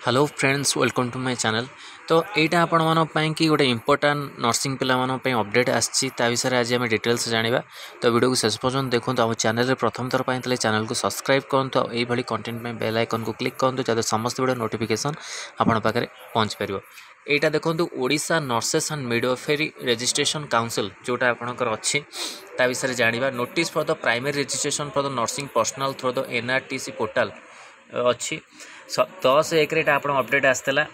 Hello friends welcome to my channel. तो यहाँ आपण मानी कि गोटे इंपोर्टाट नर्सिंग पिला अपडेट आसी विषय आज आम डिटेल्स जाना। तो वीडियो को शेष पर्यटन देखो। आम चैनल प्रथम थर पर चैनल को सब्सक्राइब करूँ। यही कंटेंट में बेल आइकन को क्लिक करूँ जब समस्त वीडियो नोटिफिकेशन आपण पाखे पहुँच पार। यहाँ देखो Odisha nurses and midwifery registration council जोटा आपंकर अच्छी विषय जाना। Notice for the primary registration for the nursing personnel through the NRTC portal अच्छी 10/1 आप अपडेट आसला।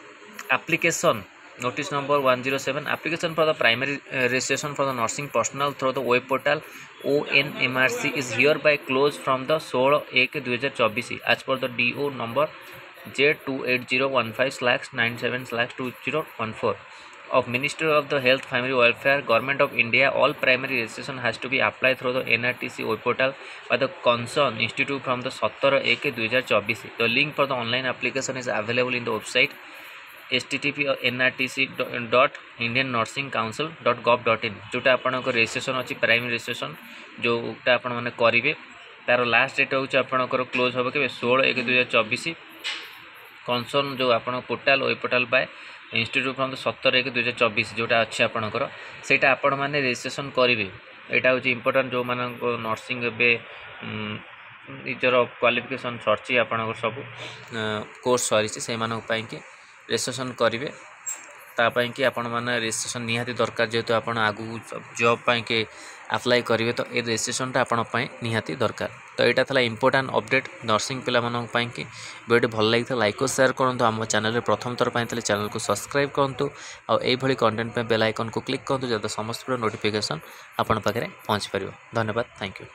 Application notice number 107 application for the primary registration for the nursing personnel through the web portal ONMRC is hereby close from the 16/1/2024 as per the DO number J28015/97/2014 of Ministry of the Health Family Welfare Government of India. All primary registration has to be applied through the NRTC web portal by the concerned institute from the 17/1/2024. The link for the online application is available in the website http://nrtc.indiannursingcouncil.gov.in जोटा आपन registration अच्छी primary registration जोटा आपण मैंने करेंगे तार last date हूँ आपंकर क्लोज हम के 16/1/2024 कनसर्न जो आप portal web portal bye institute from the 17/1/2024 जोटा अच्छे आपंकर सेटा आपण मैंने रजिस्ट्रेशन करेंगे। यहाँ हूँ इंपोर्टाट जो मान नर्सिंग निजर क्वालिफिकेशन सरची आपंकर सब कोर्स सरी से रजिस्ट्रेशन करेंगे। तापाई कि आपण मैंने रजिस्ट्रेशन निहाती दरकार जेहेतु आप आगू जॉब पाई अप्लाई करेंगे तो ये रजिस्ट्रेशन आपंपाई निहाती दरकार। तो यहाँ था इंपोर्टाट अपडेट नर्सिंग पिला कि वीडियो भल लगी लाइक और शेयर करूँ। आम चैनल प्रथम थर पर चैनल को सब्सक्राइब करूँ और यही कंटेंट में बेल आइकन को क्लिक करूँ जब समस्त नोटिफिकेशन आपण पाखे पहुँच पार। धन्यवाद। Thank you.